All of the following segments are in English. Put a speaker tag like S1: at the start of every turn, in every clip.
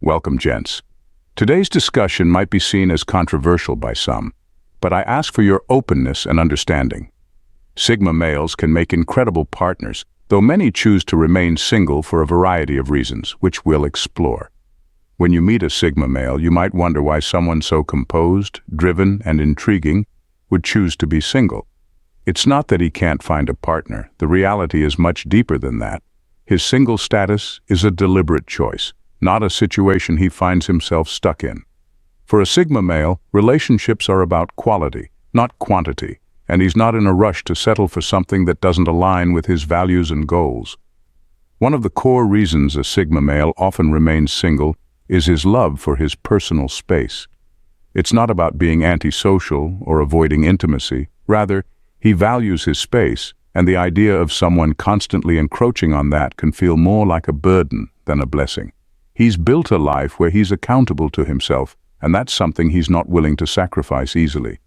S1: Welcome, gents. Today's discussion might be seen as controversial by some, but I ask for your openness and understanding. Sigma males can make incredible partners, though many choose to remain single for a variety of reasons, which we'll explore. When you meet a Sigma male, you might wonder why someone so composed, driven, and intriguing would choose to be single. It's not that he can't find a partner. The reality is much deeper than that. His single status is a deliberate choice, not a situation he finds himself stuck in. For a Sigma male, relationships are about quality, not quantity, and he's not in a rush to settle for something that doesn't align with his values and goals. One of the core reasons a Sigma male often remains single is his love for his personal space. It's not about being antisocial or avoiding intimacy. Rather, he values his space, and the idea of someone constantly encroaching on that can feel more like a burden than a blessing. He's built a life where he's accountable to himself, and that's something he's not willing to sacrifice easily.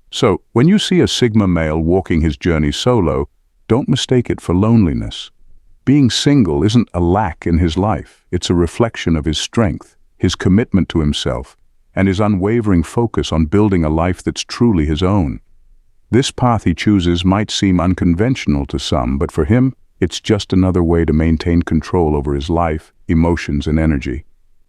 S1: So, when you see a Sigma male walking his journey solo, don't mistake it for loneliness. Being single isn't a lack in his life. It's a reflection of his strength, his commitment to himself, and his unwavering focus on building a life that's truly his own. This path he chooses might seem unconventional to some, but for him, it's just another way to maintain control over his life, emotions, and energy.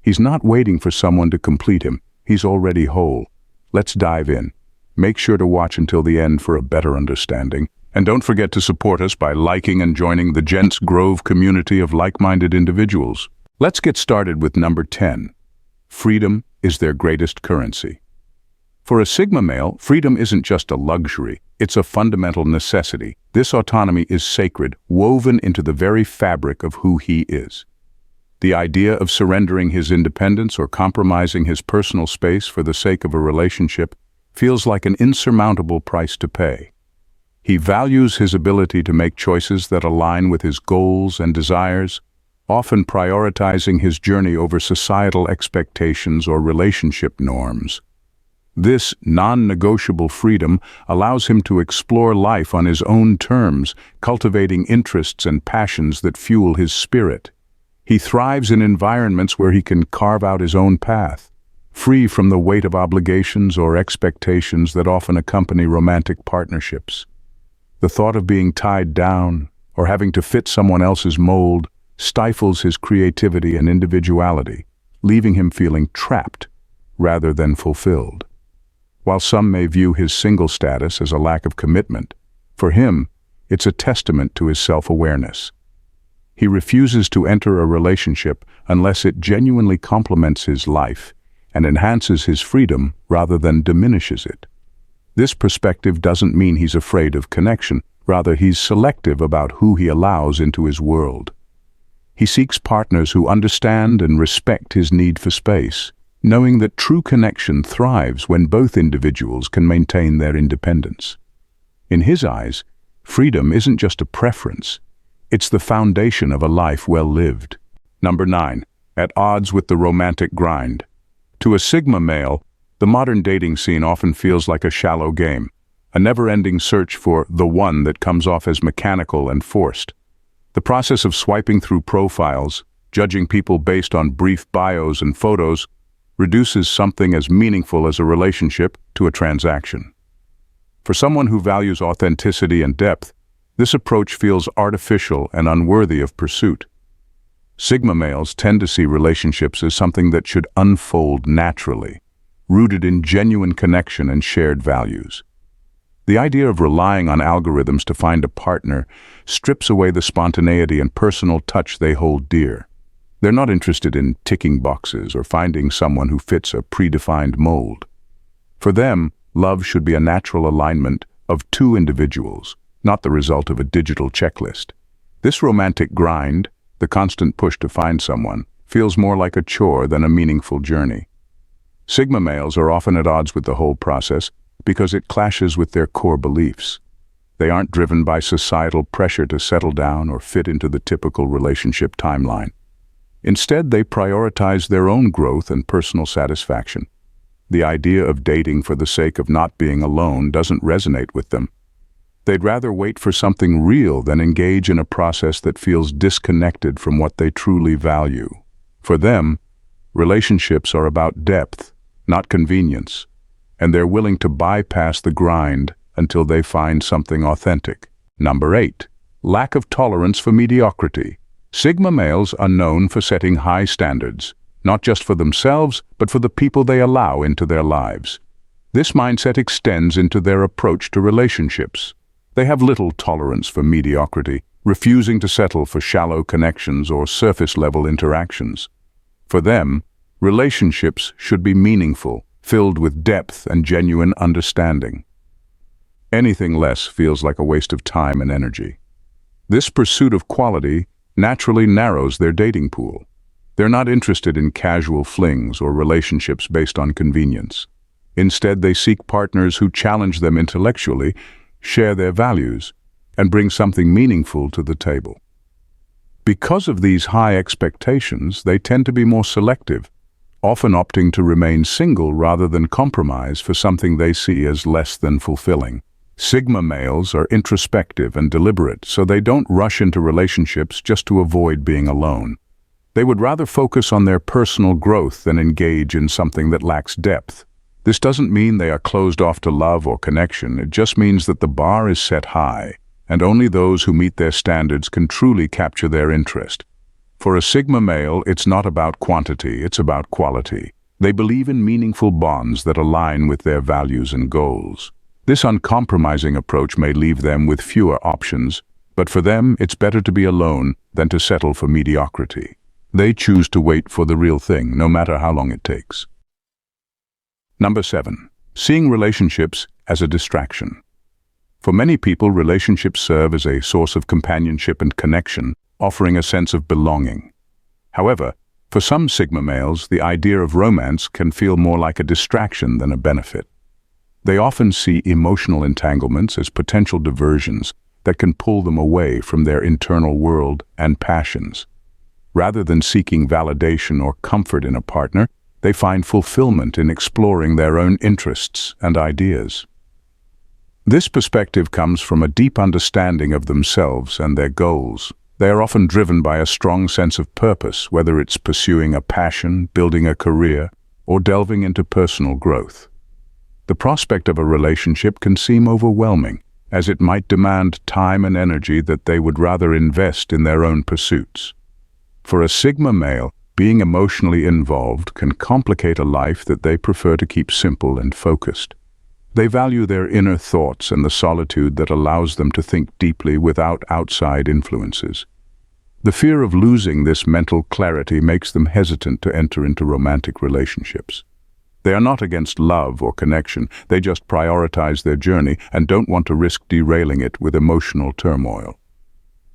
S1: He's not waiting for someone to complete him. He's already whole. Let's dive in. Make sure to watch until the end for a better understanding. And don't forget to support us by liking and joining the Gents Grove community of like-minded individuals. Let's get started with number 10. Freedom is their greatest currency. For a Sigma male, freedom isn't just a luxury, it's a fundamental necessity. This autonomy is sacred, woven into the very fabric of who he is. The idea of surrendering his independence or compromising his personal space for the sake of a relationship feels like an insurmountable price to pay. He values his ability to make choices that align with his goals and desires, often prioritizing his journey over societal expectations or relationship norms. This non-negotiable freedom allows him to explore life on his own terms, cultivating interests and passions that fuel his spirit. He thrives in environments where he can carve out his own path, free from the weight of obligations or expectations that often accompany romantic partnerships. The thought of being tied down or having to fit someone else's mold stifles his creativity and individuality, leaving him feeling trapped rather than fulfilled. While some may view his single status as a lack of commitment, for him, it's a testament to his self-awareness. He refuses to enter a relationship unless it genuinely complements his life and enhances his freedom rather than diminishes it. This perspective doesn't mean he's afraid of connection, rather he's selective about who he allows into his world. He seeks partners who understand and respect his need for space, knowing that true connection thrives when both individuals can maintain their independence. In his eyes, freedom isn't just a preference, it's the foundation of a life well lived. Number 9. At odds with the romantic grind. To a Sigma male, the modern dating scene often feels like a shallow game, a never-ending search for the one that comes off as mechanical and forced. The process of swiping through profiles, judging people based on brief bios and photos, reduces something as meaningful as a relationship to a transaction. For someone who values authenticity and depth, this approach feels artificial and unworthy of pursuit. Sigma males tend to see relationships as something that should unfold naturally, rooted in genuine connection and shared values. The idea of relying on algorithms to find a partner strips away the spontaneity and personal touch they hold dear. They're not interested in ticking boxes or finding someone who fits a predefined mold. For them, love should be a natural alignment of two individuals, not the result of a digital checklist. This romantic grind, the constant push to find someone, feels more like a chore than a meaningful journey. Sigma males are often at odds with the whole process because it clashes with their core beliefs. They aren't driven by societal pressure to settle down or fit into the typical relationship timeline. Instead, they prioritize their own growth and personal satisfaction. The idea of dating for the sake of not being alone doesn't resonate with them. They'd rather wait for something real than engage in a process that feels disconnected from what they truly value. For them, relationships are about depth, not convenience, and they're willing to bypass the grind until they find something authentic. Number 8. Lack of tolerance for mediocrity. Sigma males are known for setting high standards, not just for themselves, but for the people they allow into their lives. This mindset extends into their approach to relationships. They have little tolerance for mediocrity, refusing to settle for shallow connections or surface-level interactions. For them, relationships should be meaningful, filled with depth and genuine understanding. Anything less feels like a waste of time and energy. This pursuit of quality naturally narrows their dating pool. They're not interested in casual flings or relationships based on convenience. Instead, they seek partners who challenge them intellectually, share their values, and bring something meaningful to the table. Because of these high expectations, they tend to be more selective, often opting to remain single rather than compromise for something they see as less than fulfilling. Sigma males are introspective and deliberate, so they don't rush into relationships just to avoid being alone. They would rather focus on their personal growth than engage in something that lacks depth. This doesn't mean they are closed off to love or connection. It just means that the bar is set high, and only those who meet their standards can truly capture their interest. For a Sigma male, it's not about quantity, it's about quality. They believe in meaningful bonds that align with their values and goals. This uncompromising approach may leave them with fewer options, but for them, it's better to be alone than to settle for mediocrity. They choose to wait for the real thing, no matter how long it takes. Number 7. Seeing relationships as a distraction. For many people, relationships serve as a source of companionship and connection, offering a sense of belonging. However, for some Sigma males, the idea of romance can feel more like a distraction than a benefit. They often see emotional entanglements as potential diversions that can pull them away from their internal world and passions. Rather than seeking validation or comfort in a partner, they find fulfillment in exploring their own interests and ideas. This perspective comes from a deep understanding of themselves and their goals. They are often driven by a strong sense of purpose, whether it's pursuing a passion, building a career, or delving into personal growth. The prospect of a relationship can seem overwhelming, as it might demand time and energy that they would rather invest in their own pursuits. For a Sigma male, being emotionally involved can complicate a life that they prefer to keep simple and focused. They value their inner thoughts and the solitude that allows them to think deeply without outside influences. The fear of losing this mental clarity makes them hesitant to enter into romantic relationships. They are not against love or connection, they just prioritize their journey and don't want to risk derailing it with emotional turmoil.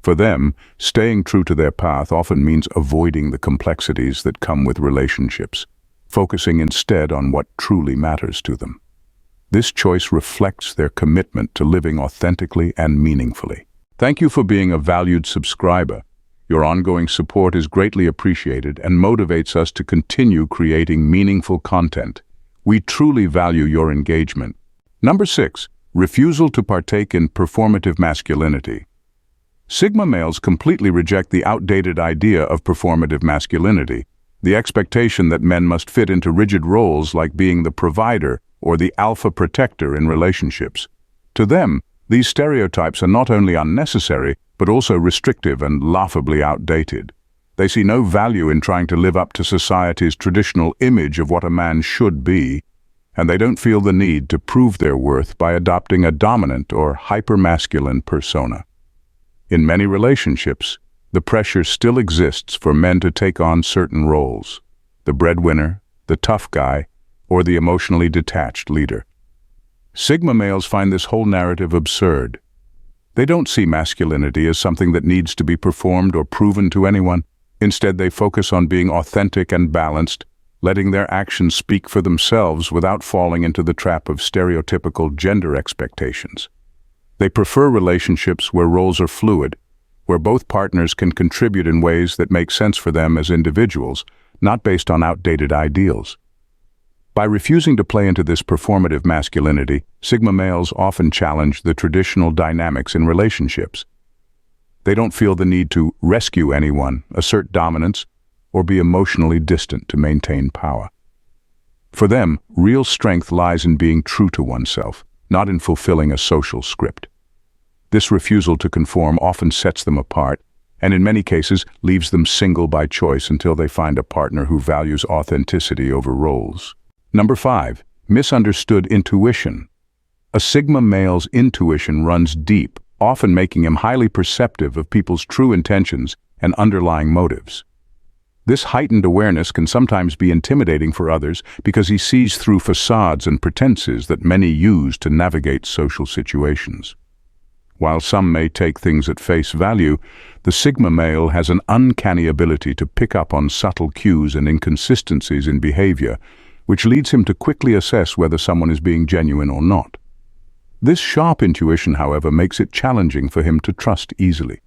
S1: For them, staying true to their path often means avoiding the complexities that come with relationships, focusing instead on what truly matters to them. This choice reflects their commitment to living authentically and meaningfully. Thank you for being a valued subscriber. Your ongoing support is greatly appreciated and motivates us to continue creating meaningful content. We truly value your engagement. Number 6. Refusal to partake in performative masculinity. Sigma males completely reject the outdated idea of performative masculinity, the expectation that men must fit into rigid roles like being the provider or the alpha protector in relationships. To them, these stereotypes are not only unnecessary, but also restrictive and laughably outdated. They see no value in trying to live up to society's traditional image of what a man should be, and they don't feel the need to prove their worth by adopting a dominant or hypermasculine persona. In many relationships, the pressure still exists for men to take on certain roles: the breadwinner, the tough guy, or the emotionally detached leader. Sigma males find this whole narrative absurd. They don't see masculinity as something that needs to be performed or proven to anyone. Instead, they focus on being authentic and balanced, letting their actions speak for themselves without falling into the trap of stereotypical gender expectations. They prefer relationships where roles are fluid, where both partners can contribute in ways that make sense for them as individuals, not based on outdated ideals. By refusing to play into this performative masculinity, Sigma males often challenge the traditional dynamics in relationships. They don't feel the need to rescue anyone, assert dominance, or be emotionally distant to maintain power. For them, real strength lies in being true to oneself, not in fulfilling a social script. This refusal to conform often sets them apart, and in many cases leaves them single by choice until they find a partner who values authenticity over roles. Number 5. Misunderstood intuition. A Sigma male's intuition runs deep, often making him highly perceptive of people's true intentions and underlying motives. This heightened awareness can sometimes be intimidating for others because he sees through facades and pretenses that many use to navigate social situations. While some may take things at face value, the Sigma male has an uncanny ability to pick up on subtle cues and inconsistencies in behavior, which leads him to quickly assess whether someone is being genuine or not. This sharp intuition, however, makes it challenging for him to trust easily.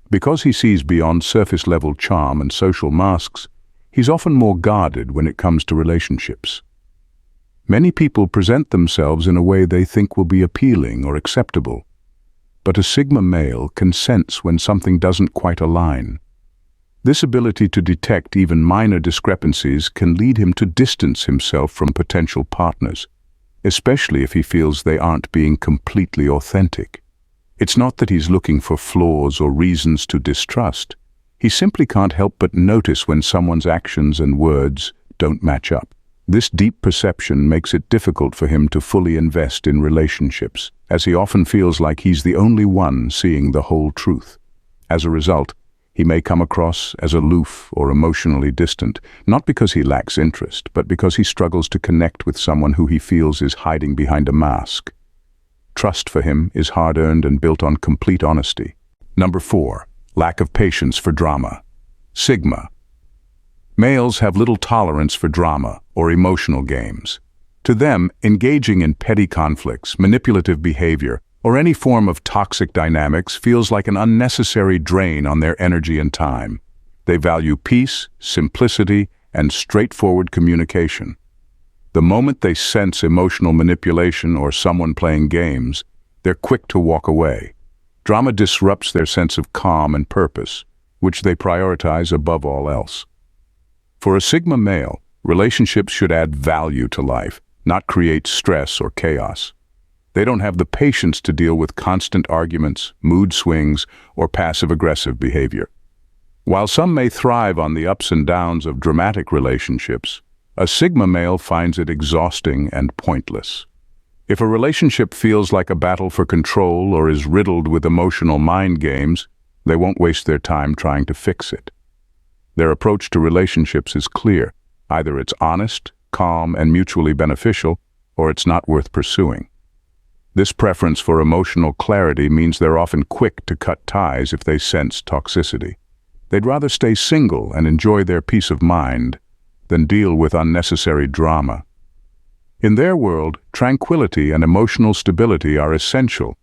S1: Because he sees beyond surface-level charm and social masks, he's often more guarded when it comes to relationships. Many people present themselves in a way they think will be appealing or acceptable, but a Sigma male can sense when something doesn't quite align. This ability to detect even minor discrepancies can lead him to distance himself from potential partners, especially if he feels they aren't being completely authentic. It's not that he's looking for flaws or reasons to distrust. He simply can't help but notice when someone's actions and words don't match up. This deep perception makes it difficult for him to fully invest in relationships, as he often feels like he's the only one seeing the whole truth. As a result, he may come across as aloof or emotionally distant, not because he lacks interest, but because he struggles to connect with someone who he feels is hiding behind a mask. Trust for him is hard-earned and built on complete honesty. Number 4. Lack of patience for drama. Sigma. Males have little tolerance for drama or emotional games. To them, engaging in petty conflicts, manipulative behavior, or any form of toxic dynamics feels like an unnecessary drain on their energy and time. They value peace, simplicity, and straightforward communication. The moment they sense emotional manipulation or someone playing games, they're quick to walk away. Drama disrupts their sense of calm and purpose, which they prioritize above all else. For a Sigma male, relationships should add value to life, not create stress or chaos. They don't have the patience to deal with constant arguments, mood swings, or passive-aggressive behavior. While some may thrive on the ups and downs of dramatic relationships, a Sigma male finds it exhausting and pointless. If a relationship feels like a battle for control or is riddled with emotional mind games, they won't waste their time trying to fix it. Their approach to relationships is clear. Either it's honest, calm, and mutually beneficial, or it's not worth pursuing. This preference for emotional clarity means they're often quick to cut ties if they sense toxicity. They'd rather stay single and enjoy their peace of mind than deal with unnecessary drama. In their world, tranquility and emotional stability are essential,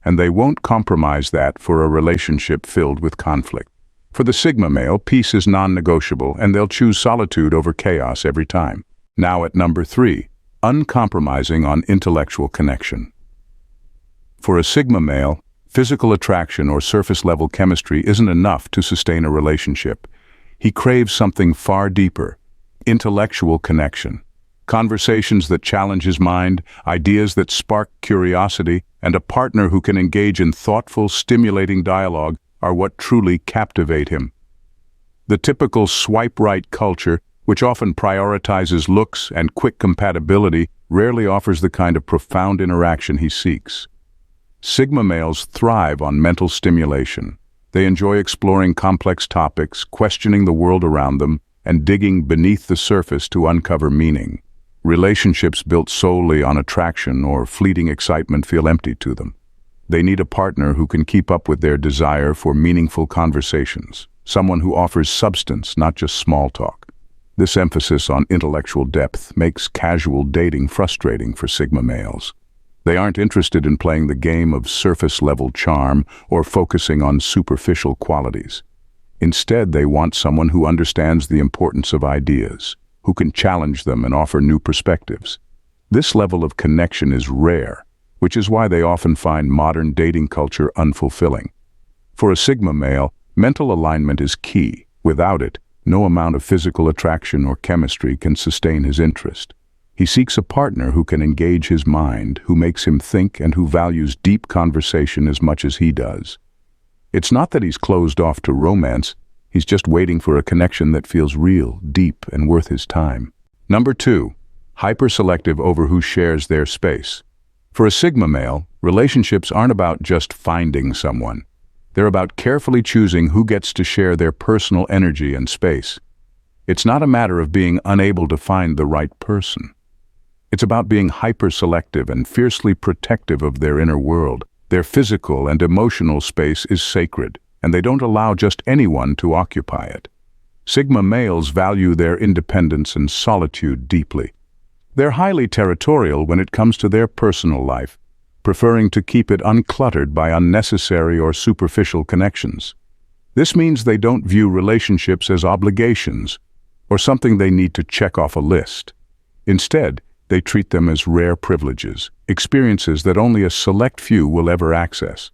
S1: and they won't compromise that for a relationship filled with conflict. For the Sigma male, peace is non-negotiable, and they'll choose solitude over chaos every time. Now at number 3, uncompromising on intellectual connection. For a Sigma male, physical attraction or surface-level chemistry isn't enough to sustain a relationship. He craves something far deeper: intellectual connection. Conversations that challenge his mind, ideas that spark curiosity, and a partner who can engage in thoughtful, stimulating dialogue are what truly captivate him. The typical swipe-right culture, which often prioritizes looks and quick compatibility, rarely offers the kind of profound interaction he seeks. Sigma males thrive on mental stimulation. They enjoy exploring complex topics, questioning the world around them, and digging beneath the surface to uncover meaning. Relationships built solely on attraction or fleeting excitement feel empty to them. They need a partner who can keep up with their desire for meaningful conversations, someone who offers substance, not just small talk. This emphasis on intellectual depth makes casual dating frustrating for Sigma males. They aren't interested in playing the game of surface-level charm or focusing on superficial qualities. Instead, they want someone who understands the importance of ideas, who can challenge them and offer new perspectives. This level of connection is rare, which is why they often find modern dating culture unfulfilling. For a Sigma male, mental alignment is key. Without it, No amount of physical attraction or chemistry can sustain his interest. He seeks a partner who can engage his mind, who makes him think, and who values deep conversation as much as he does. It's not that he's closed off to romance, he's just waiting for a connection that feels real, deep, and worth his time. Number 2, hyper-selective over who shares their space. For a Sigma male, relationships aren't about just finding someone. They're about carefully choosing who gets to share their personal energy and space. It's not a matter of being unable to find the right person. It's about being hyper-selective and fiercely protective of their inner world. Their physical and emotional space is sacred, and they don't allow just anyone to occupy it. Sigma males value their independence and solitude deeply. They're highly territorial when it comes to their personal life, preferring to keep it uncluttered by unnecessary or superficial connections. This means they don't view relationships as obligations or something they need to check off a list. Instead, they treat them as rare privileges, experiences that only a select few will ever access.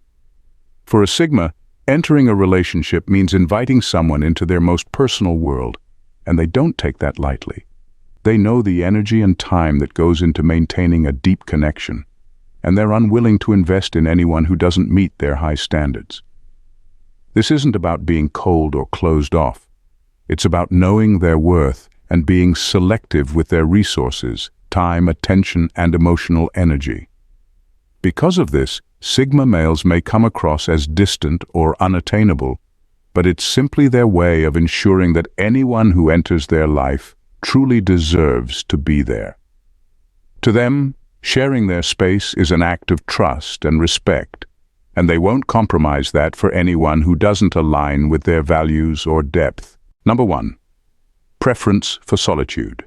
S1: For a Sigma, entering a relationship means inviting someone into their most personal world, and they don't take that lightly. They know the energy and time that goes into maintaining a deep connection, and they're unwilling to invest in anyone who doesn't meet their high standards. This isn't about being cold or closed off. It's about knowing their worth and being selective with their resources, time, attention, and emotional energy. Because of this, Sigma males may come across as distant or unattainable, but it's simply their way of ensuring that anyone who enters their life truly deserves to be there. To them, sharing their space is an act of trust and respect, and they won't compromise that for anyone who doesn't align with their values or depth. Number 1, preference for solitude.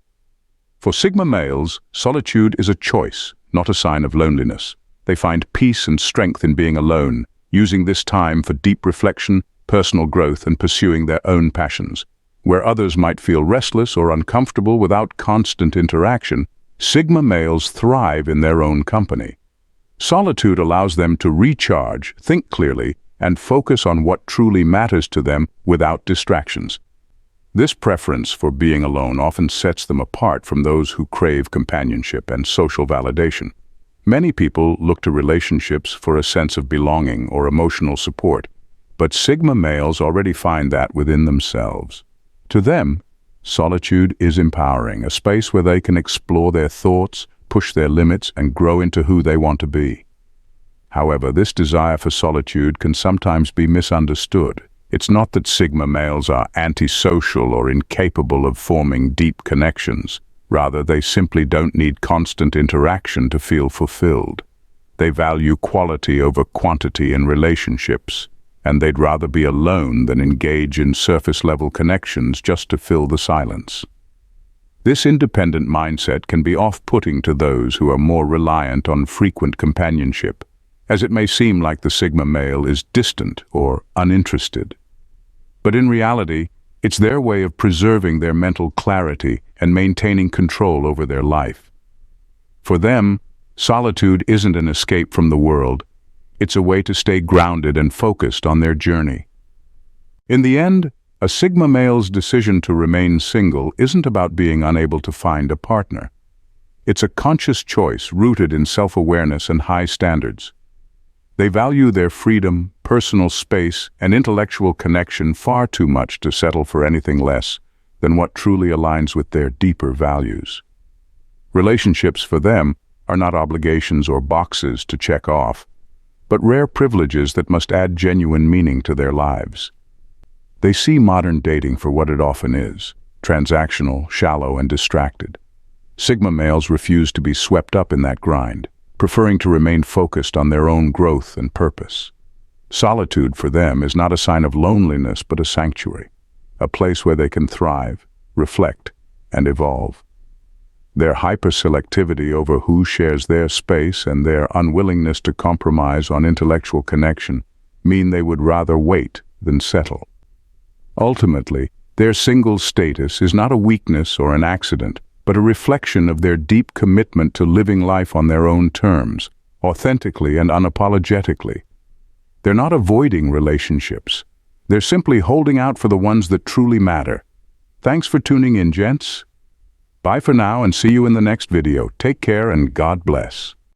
S1: For Sigma males, solitude is a choice, not a sign of loneliness. They find peace and strength in being alone, using this time for deep reflection, personal growth, and pursuing their own passions. Where others might feel restless or uncomfortable without constant interaction, Sigma males thrive in their own company. Solitude allows them to recharge, think clearly, and focus on what truly matters to them without distractions. This preference for being alone often sets them apart from those who crave companionship and social validation. Many people look to relationships for a sense of belonging or emotional support, but Sigma males already find that within themselves. To them, solitude is empowering, a space where they can explore their thoughts, push their limits, and grow into who they want to be. However, this desire for solitude can sometimes be misunderstood. It's not that Sigma males are antisocial or incapable of forming deep connections. Rather, they simply don't need constant interaction to feel fulfilled. They value quality over quantity in relationships, and they'd rather be alone than engage in surface-level connections just to fill the silence. This independent mindset can be off-putting to those who are more reliant on frequent companionship, as it may seem like the Sigma male is distant or uninterested. But in reality, it's their way of preserving their mental clarity and maintaining control over their life. For them, solitude isn't an escape from the world. It's a way to stay grounded and focused on their journey. In the end, a Sigma male's decision to remain single isn't about being unable to find a partner. It's a conscious choice rooted in self-awareness and high standards. They value their freedom, personal space, and intellectual connection far too much to settle for anything less than what truly aligns with their deeper values. Relationships for them are not obligations or boxes to check off, but rare privileges that must add genuine meaning to their lives. They see modern dating for what it often is: transactional, shallow, and distracted. Sigma males refuse to be swept up in that grind, preferring to remain focused on their own growth and purpose. Solitude for them is not a sign of loneliness but a sanctuary, a place where they can thrive, reflect, and evolve. Their hyperselectivity over who shares their space and their unwillingness to compromise on intellectual connection mean they would rather wait than settle. Ultimately, their single status is not a weakness or an accident, but a reflection of their deep commitment to living life on their own terms, authentically and unapologetically. They're not avoiding relationships. They're simply holding out for the ones that truly matter, Thanks for tuning in, gents. Bye for now and see you in the next video. Take care and God bless.